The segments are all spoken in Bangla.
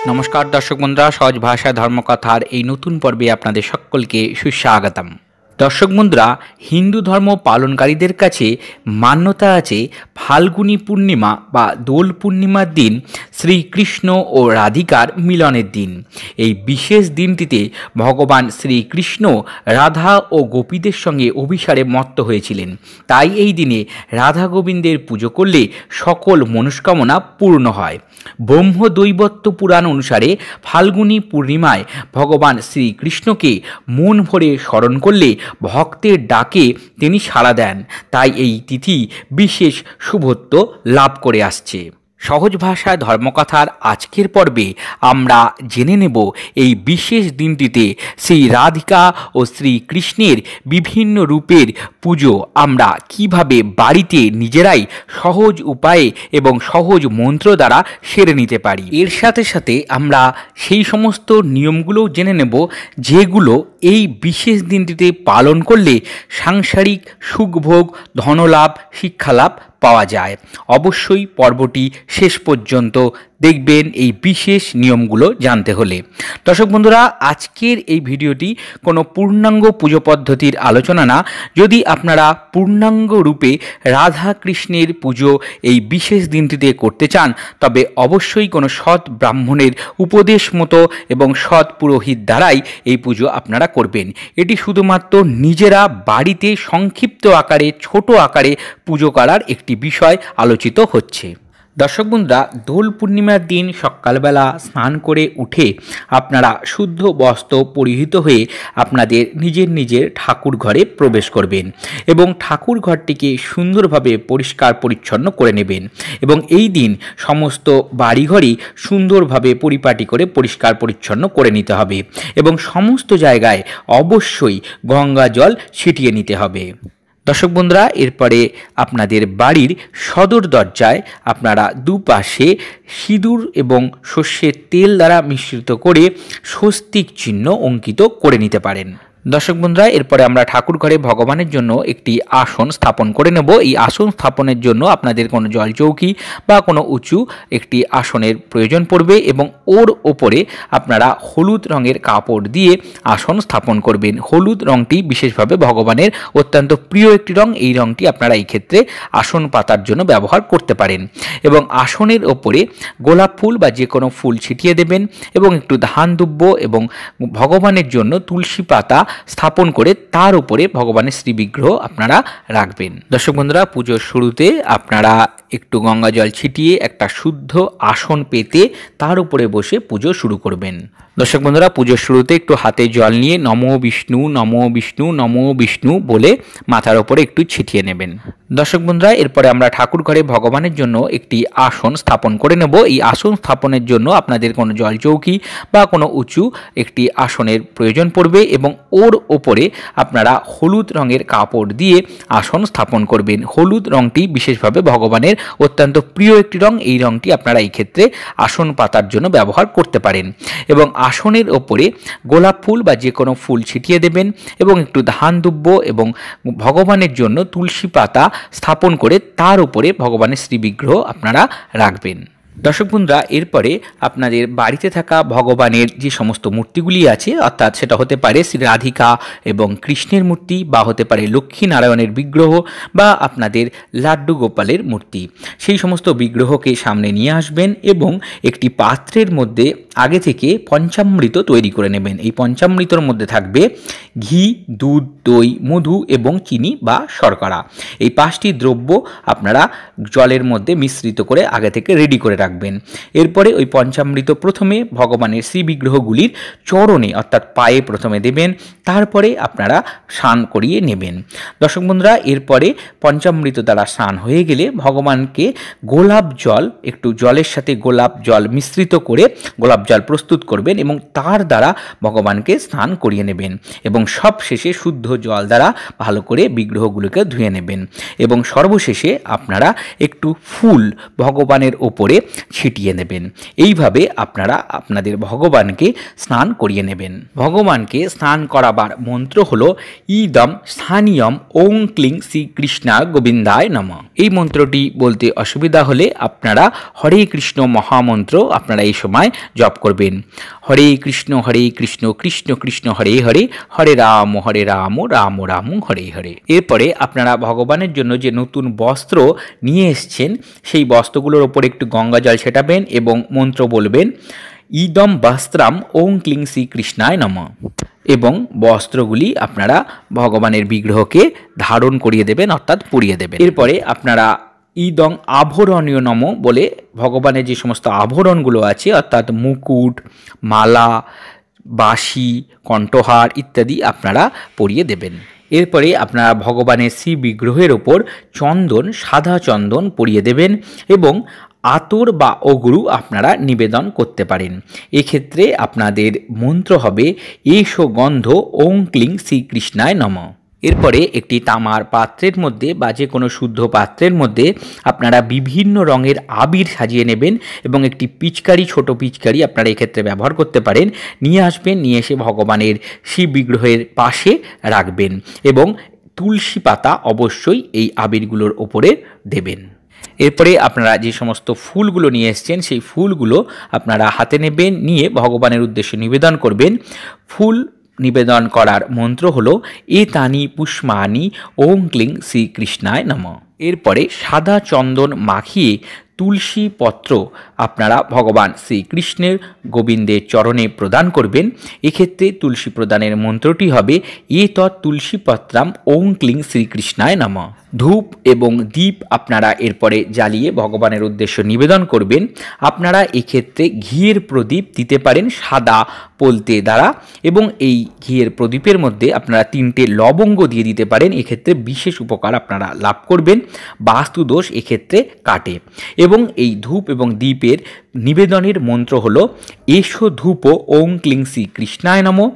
নমস্কার দর্শক বন্ধুরা, সহজ ভাষায় ধর্মকথার এই নতুন পর্বে আপনাদের সকলকে সুস্বাগতম। দর্শক বন্ধুরা, হিন্দু ধর্ম পালনকারীদের কাছে মান্যতা আছে ফাল্গুনী পূর্ণিমা বা দোল পূর্ণিমার দিন শ্রীকৃষ্ণ ও রাধিকার মিলনের দিন। এই বিশেষ দিনটিতে ভগবান শ্রীকৃষ্ণ রাধা ও গোপীদের সঙ্গে অভিসারে মত্ত হয়েছিলেন। তাই এই দিনে রাধা গোবিন্দের পুজো করলে সকল মনস্কামনা পূর্ণ হয়। ব্রহ্মদৈবত্য পুরাণ অনুসারে ফাল্গুনী পূর্ণিমায় ভগবান শ্রীকৃষ্ণকে মন ভরে স্মরণ করলে ভক্তের ডাকে তিনি সাড়া দেন। তাই এই তিথি বিশেষ শুভত্ব লাভ করে আসছে। সহজ ভাষায় ধর্মকথার আজকের পর্বে আমরা জেনে নেব এই বিশেষ দিনটিতে শ্রী রাধিকা ও শ্রীকৃষ্ণের বিভিন্ন রূপের পুজো আমরা কিভাবে বাড়িতে নিজেরাই সহজ উপায়ে এবং সহজ মন্ত্র দ্বারা সেরে নিতে পারি। এর সাথে সাথে আমরা সেই সমস্ত নিয়মগুলোও জেনে নেব যেগুলো এই বিশেষ দিনটিতে পালন করলে সাংসারিক সুখভোগ, ধনলাভ, শিক্ষালাভ পাওয়া যায়। অবশ্যই পর্বটি শেষ পর্যন্ত দেখবেন এই বিশেষ নিয়মগুলো জানতে হলে। দর্শক বন্ধুরা, আজকের এই ভিডিওটি কোনো পূর্ণাঙ্গ পুজো পদ্ধতির আলোচনা না। যদি আপনারা পূর্ণাঙ্গ রূপে রাধা কৃষ্ণের পুজো এই বিশেষ দিনটিতে করতে চান, তবে অবশ্যই কোনো সৎ ব্রাহ্মণের উপদেশ মতো এবং সৎ পুরোহিত দ্বারাই এই পুজো আপনারা করবেন। এটি শুধুমাত্র নিজেরা বাড়িতে সংক্ষিপ্ত আকারে, ছোট আকারে পুজো করার একটি বিষয় আলোচিত হচ্ছে। দর্শক বন্ধুরা, দোল পূর্ণিমার দিন সকালবেলা স্নান করে উঠে আপনারা শুদ্ধ বস্ত্র পরিহিত হয়ে আপনাদের নিজের ঠাকুর ঘরে প্রবেশ করবেন এবং ঠাকুর ঘরটিকে সুন্দরভাবে পরিষ্কার পরিচ্ছন্ন করে নেবেন এবং এই দিন সমস্ত বাড়িঘরই সুন্দরভাবে পরিপাটি করে পরিষ্কার পরিচ্ছন্ন করে নিতে হবে এবং সমস্ত জায়গায় অবশ্যই গঙ্গা জল ছিটিয়ে নিতে হবে। দর্শক বন্ধুরা, এরপরে আপনাদের বাড়ির সদর দরজায় আপনারা দুপাশে সিঁদুর এবং সর্ষের তেল দ্বারা মিশ্রিত করে স্বস্তিক চিহ্ন অঙ্কিত করে নিতে পারেন। দর্শক বন্ধুরা, এরপরে আমরা ঠাকুর ঘরে ভগবানের জন্য একটি আসন স্থাপন করে নেব। এই আসন স্থাপনের জন্য আপনাদের কোনো জল চৌকি বা কোনো উঁচু একটি আসনের প্রয়োজন পড়বে এবং ওর ওপরে আপনারা হলুদ রঙের কাপড় দিয়ে আসন স্থাপন করবেন। হলুদ রঙটি বিশেষভাবে ভগবানের অত্যন্ত প্রিয় একটি রঙ। এই রঙটি আপনারা এই ক্ষেত্রে আসন পাতার জন্য ব্যবহার করতে পারেন এবং আসনের ওপরে গোলাপ ফুল বা যে কোনো ফুল ছিটিয়ে দেবেন এবং একটু ধান দুব্য এবং ভগবানের জন্য তুলসী পাতা স্থাপন করে তার উপরে ভগবানের শ্রীবিগ্রহ আপনারা রাখবেন। দর্শক বন্ধুরা, পুজোর শুরুতে আপনারা একটু গঙ্গা জল ছিটিয়ে একটা শুদ্ধ আসন পেতে তার উপরে বসে পুজো শুরু করবেন। দর্শক বন্ধুরা, পুজোর শুরুতে একটু হাতে জল নিয়ে নমো বিষ্ণু নমো বিষ্ণু নমো বিষ্ণু বলে মাথার ওপরে একটু ছিটিয়ে নেবেন। দর্শক বন্ধুরা, এরপরে আমরা ঠাকুর ঘরে ভগবানের জন্য একটি আসন স্থাপন করে নেব। এই আসন স্থাপনের জন্য আপনাদের কোনো জল চৌকি বা কোনো উঁচু একটি আসনের প্রয়োজন পড়বে এবং ওর ওপরে আপনারা হলুদ রঙের কাপড় দিয়ে আসন স্থাপন করবেন। হলুদ রঙটি বিশেষভাবে ভগবানের অত্যন্ত প্রিয় একটি রঙ। এই রঙটি আপনারা এই ক্ষেত্রে আসন পাতার জন্য ব্যবহার করতে পারেন এবং আসনের ওপরে গোলাপ ফুল বা যে কোনো ফুল ছিটিয়ে দেবেন এবং একটু ধান দুব্য এবং ভগবানের জন্য তুলসী পাতা স্থাপন করে তার উপরে ভগবানের শ্রীবিগ্রহ আপনারা রাখবেন। দর্শক বন্ধুরা, এরপরে আপনাদের বাড়িতে থাকা ভগবানের যে সমস্ত মূর্তিগুলি আছে, অর্থাৎ সেটা হতে পারে শ্রী রাধিকা এবং কৃষ্ণের মূর্তি বা হতে পারে লক্ষ্মী নারায়ণের বিগ্রহ বা আপনাদের লাড্ডু গোপালের মূর্তি, সেই সমস্ত বিগ্রহকে সামনে নিয়ে আসবেন এবং একটি পাত্রের মধ্যে আগে থেকে পঞ্চামৃত তৈরি করে নেবেন। এই পঞ্চামৃতর মধ্যে থাকবে ঘি, দুধ, দই, মধু এবং চিনি বা শর্করা। এই 5টি দ্রব্য আপনারা জলের মধ্যে মিশ্রিত করে আগে থেকে রেডি করে রাখবেন। এরপরে ওই পঞ্চামৃত প্রথমে ভগবানের শ্রীবিগ্রহগুলির চরণে অর্থাৎ পায়ে প্রথমে দেবেন, তারপরে আপনারা স্নান করিয়ে নেবেন। দর্শক বন্ধুরা, এরপরে পঞ্চামৃত দ্বারা স্নান হয়ে গেলে ভগবানকে গোলাপ জল, একটু জলের সাথে গোলাপ জল মিশ্রিত করে গোলাপ জল প্রস্তুত করবেন এবং তার দ্বারা ভগবানকে স্নান করিয়ে নেবেন এবং সব শেষে শুদ্ধ জল দ্বারা ভালো করে বিগ্রহগুলোকে ধুয়ে নেবেন এবং সর্বশেষে আপনারা একটু ফুল ভগবানের ওপরে ছিটিয়ে নেবেন। এইভাবে আপনারা আপনাদের ভগবানকে স্নান করিয়ে নেবেন। ভগবানকে স্নান করাবার মন্ত্র হলো ইদম স্থানীয়ম ওং ক্লিং শ্রীকৃষ্ণা গোবিন্দায় নমঃ। এই মন্ত্রটি বলতে অসুবিধা হলে আপনারা হরে কৃষ্ণ মহামন্ত্র আপনারা এই সময় জপ করবেন। হরে কৃষ্ণ কৃষ্ণ কৃষ্ণ হরে হরে, হরে রাম রাম রাম হরে হরে। এরপরে আপনারা ভগবানের জন্য যে নতুন বস্ত্র নিয়ে এসছেন সেই বস্ত্রগুলোর ওপর একটু গঙ্গা জল ছেটাবেন এবং মন্ত্র বলবেন ইদম বস্ত্রাম ওং ক্লিং শ্রীকৃষ্ণায় নমঃ। এবং বস্ত্রগুলি আপনারা ভগবানের বিগ্রহকে ধারণ করিয়ে দেবেন, অর্থাৎ পরিয়ে দেবেন। এরপরে আপনারা ইদং আভরণীয় নম বলে ভগবানের যে সমস্ত আভরণগুলো আছে, অর্থাৎ মুকুট, মালা, বাঁশি, কণ্ঠহার ইত্যাদি আপনারা পরিয়ে দেবেন। এরপরে আপনারা ভগবানের শ্রী বিগ্রহের ওপর চন্দন, সাদা চন্দন পরিয়ে দেবেন এবং আতর বা অগুরু আপনারা নিবেদন করতে পারেন। এক্ষেত্রে আপনাদের মন্ত্র হবে এষো গন্ধ ওং ক্লিং শ্রীকৃষ্ণায় নমঃ। এরপরে একটি তামার পাত্রের মধ্যে বা যে কোনো শুদ্ধ পাত্রের মধ্যে আপনারা বিভিন্ন রঙের আবির সাজিয়ে নেবেন এবং একটি পিচকারি, ছোট পিচকারি আপনারা এক্ষেত্রে ব্যবহার করতে পারেন, নিয়ে আসবেন। নিয়ে এসে ভগবানের শিব বিগ্রহের পাশে রাখবেন এবং তুলসী পাতা অবশ্যই এই আবিরগুলোর ওপরে দেবেন। এরপরে আপনারা যে সমস্ত ফুলগুলো নিয়ে এসছেন সেই ফুলগুলো আপনারা হাতে নেবেন, নিয়ে ভগবানের উদ্দেশ্যে নিবেদন করবেন। ফুল নিবেদন করার মন্ত্র হলো এতানি পুষ্পানি ওং ক্লিং শ্রীকৃষ্ণায় নমঃ। এরপরে সাদা চন্দন মাখিয়ে তুলসী পত্র আপনারা ভগবান শ্রীকৃষ্ণের গোবিন্দের চরণে প্রদান করবেন। এক্ষেত্রে তুলসী প্রদানের মন্ত্রটি হবে এ তৎ তুলসী পত্রাম ওং ক্লিং শ্রীকৃষ্ণায় নমঃ। ধূপ এবং দীপ আপনারা এরপরে জ্বালিয়ে ভগবানের উদ্দেশ্য নিবেদন করবেন। আপনারা এক্ষেত্রে ঘিয়ের প্রদীপ দিতে পারেন সাদা পলতে দ্বারা, এবং এই ঘিয়ের প্রদীপের মধ্যে আপনারা 3টে লবঙ্গ দিয়ে দিতে পারেন। এক্ষেত্রে বিশেষ উপকার আপনারা লাভ করবেন, বাস্তুদোষ এক্ষেত্রে কাটে। এবং এই ধূপ এবং দীপের নিবেদনের মন্ত্র হলো এষো ধূপ ওং ক্লিং শ্রীকৃষ্ণায় নমঃ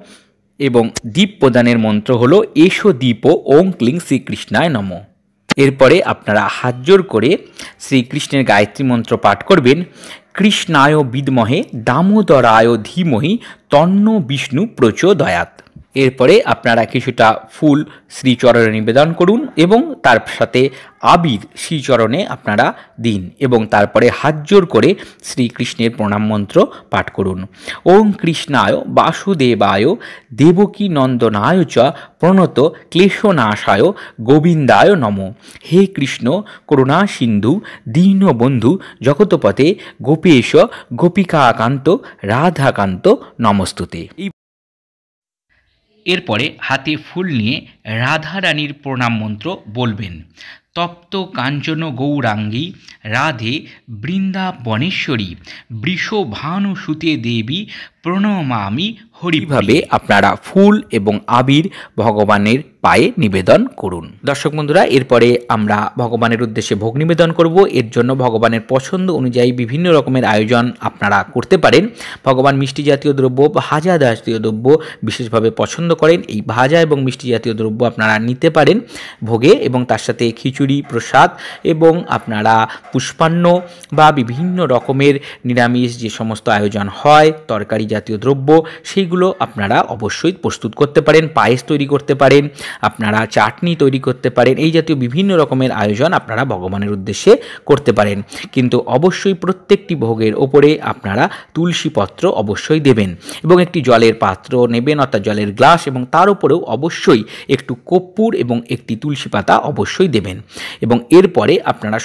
এবং দীপ প্রদানের মন্ত্র হলো এষো দীপ ওং ক্লিং শ্রীকৃষ্ণায় নমঃ। এরপরে আপনারা হাত জোড় করে শ্রীকৃষ্ণের গায়ত্রী মন্ত্র পাঠ করবেন। কৃষ্ণায় বিদ্মহে দামোদরায় ধীমহি তন্ন বিষ্ণু প্রচোদয়াৎ। এরপরে আপনারা কিছুটা ফুল শ্রীচরণে নিবেদন করুন এবং তার সাথে আবির শ্রীচরণে আপনারা দিন এবং তারপরে হাত জোড় করে শ্রীকৃষ্ণের প্রণাম মন্ত্র পাঠ করুন। ওং কৃষ্ণায় বাসুদেবায় দেবকী নন্দনায় চ প্রণত ক্লেশনাশায় গোবিন্দায় নমঃ। হে কৃষ্ণ করুণা সিন্ধু দীনবন্ধু জগৎপতে গোপেশ গোপিকাকান্ত রাধাকান্ত নমস্তুতে। এরপরে হাতে ফুল নিয়ে রাধারানীর প্রণাম মন্ত্র বলবেন। তপ্ত কাঞ্চন গৌরাঙ্গী রাধে বৃন্দাবনেশ্বরী বৃষভানুসুতে দেবী প্রণমামি হরিভাবে আপনারা ফুল এবং আবির ভগবানের পায়ে নিবেদন করুন। দর্শক বন্ধুরা, এরপরে আমরা ভগবানের উদ্দেশ্যে ভোগ নিবেদন করব। এর জন্য ভগবানের পছন্দ অনুযায়ী বিভিন্ন রকমের আয়োজন আপনারা করতে পারেন। ভগবান মিষ্টি জাতীয় দ্রব্য, ভাজা জাতীয় দ্রব্য বিশেষভাবে পছন্দ করেন। এই ভাজা এবং মিষ্টি জাতীয় দ্রব্য আপনারা নিতে পারেন ভোগে, এবং তার সাথে খিচুড়ি প্রসাদ এবং আপনারা পুষ্পান্ন বা বিভিন্ন রকমের নিরামিষ যে সমস্ত আয়োজন হয়, তরকারি জাতীয় দ্রব্য, সেইগুলো আপনারা অবশ্যই প্রস্তুত করতে পারেন। পায়েস তৈরি করতে পারেন, আপনারা চাটনি তৈরি করতে পারেন। এই জাতীয় বিভিন্ন রকমের আয়োজন আপনারা ভগবানের উদ্দেশ্যে করতে পারেন, কিন্তু অবশ্যই প্রত্যেকটি ভোগের ওপরে আপনারা তুলসী পত্র অবশ্যই দেবেন এবং একটি জলের পাত্র নেবেন, অর্থাৎ জলের গ্লাস, এবং তার উপরেও অবশ্যই একটু কর্পূর এবং একটি তুলসী পাতা অবশ্যই দেবেন। এবং এরপরে আপনারা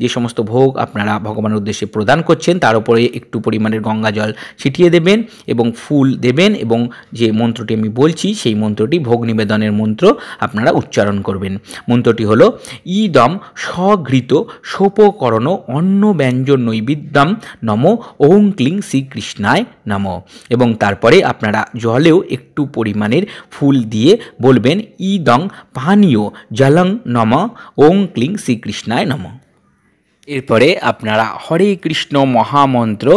যে সমস্ত ভোগ আপনারা ভগবানের উদ্দেশ্যে প্রদান করছেন তার উপরে একটু পরিমাণের গঙ্গা জল ছিটিয়ে দেবেন এবং ফুল দেবেন, এবং যে মন্ত্রটি আমি বলছি সেই মন্ত্রটি ভোগ নিবেদনের মন্ত্র আপনারা উচ্চারণ করবেন। মন্ত্রটি হলো ইদম স্বঘৃত সোপকরণ অন্ন ব্যঞ্জন নৈবেদ্যম নম ওং ক্লিং শ্রীকৃষ্ণায় নম। এবং তারপরে আপনারা জলেও একটু পরিমাণের ফুল দিয়ে বলবেন ইদং পানীয় জলং নম ওং ক্লিং শ্রীকৃষ্ণায় নম। এরপরে আপনারা হরে কৃষ্ণ মহামন্ত্র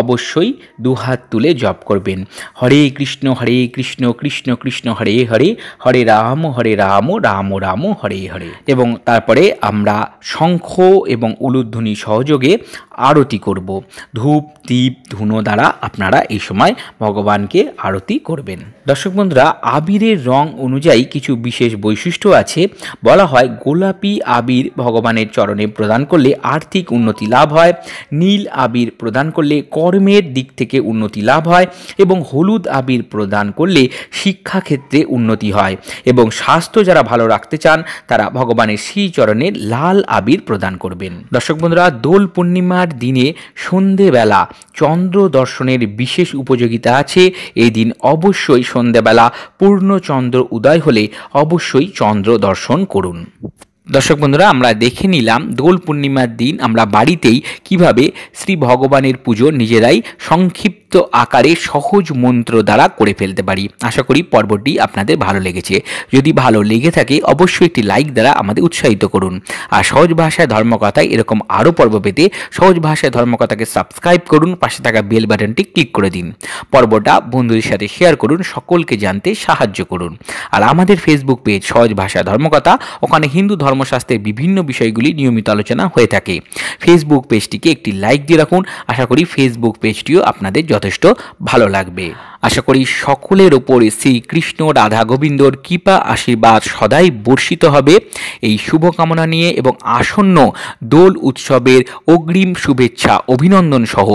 অবশ্যই দুহাত তুলে জপ করবেন। হরে কৃষ্ণ কৃষ্ণ কৃষ্ণ হরে হরে, হরে রাম রাম রাম হরে হরে। এবং তারপরে আমরা শঙ্খ এবং উলুধ্বনি সহযোগে আরতি করব। ধূপ দীপ ধুনো দ্বারা আপনারা এই সময় ভগবানকে আরতি করবেন। দর্শক বন্ধুরা, আবিরের রং অনুযায়ী কিছু বিশেষ বৈশিষ্ট্য আছে। বলা হয় গোলাপি আবির ভগবানের চরণে প্রদান করলে আর্থিক উন্নতি লাভ হয়, নীল আবির প্রদান করলে কর্মের দিক থেকে উন্নতি লাভ হয়, এবং হলুদ আবির প্রদান করলে শিক্ষাক্ষেত্রে উন্নতি হয়, এবং স্বাস্থ্য যারা ভালো রাখতে চান তারা ভগবানের শ্রীচরণে লাল আবির প্রদান করবেন। দর্শক বন্ধুরা, দোল পূর্ণিমার দিনে সন্ধেবেলা চন্দ্র দর্শনের বিশেষ উপযোগিতা আছে। এই দিন অবশ্যই সন্ধেবেলা পূর্ণ চন্দ্র উদয় হলে অবশ্যই চন্দ্র দর্শন করুন। দর্শক বন্ধুরা, আমরা দেখে নিলাম দোল পূর্ণিমার দিন আমরা বাড়িতেই কিভাবে শ্রী ভগবানের পুজো নিজেরাই সংক্ষিপ্ত আকারে সহজ মন্ত্র দ্বারা করে ফেলতে পারি। আশা করি পর্বটি আপনাদের ভালো লেগেছে। যদি ভালো লেগে থাকে অবশ্যই একটি লাইক দ্বারা আমাদের উৎসাহিত করুন। আর সহজ ভাষায় ধর্মকথায় এরকম আরও পর্ব পেতে সহজ ভাষায় ধর্মকথাকে সাবস্ক্রাইব করুন, পাশে থাকা বেল বাটনটি ক্লিক করে দিন। পর্বটা বন্ধুদের সাথে শেয়ার করুন, সকলকে জানতে সাহায্য করুন। আর আমাদের ফেসবুক পেজ সহজ ভাষায় ধর্মকথা, ওখানে হিন্দু ধর্মশাস্ত্রের বিভিন্ন বিষয়গুলি নিয়মিত আলোচনা হয়ে থাকে। ফেসবুক পেজটিকে একটি লাইক দিয়ে রাখুন। আশা করি ফেসবুক পেজটিও আপনাদের যথেষ্ট ভালো লাগবে। আশা করি সকলের ওপর শ্রীকৃষ্ণ রাধা গোবিন্দর কৃপা আশীর্বাদ সদাই বর্ষিত হবে এই শুভকামনা নিয়ে, এবং আসন্ন দোল উৎসবের অগ্রিম শুভেচ্ছা অভিনন্দন সহ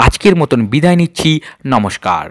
আজকের মতন বিদায় নিচ্ছি। নমস্কার।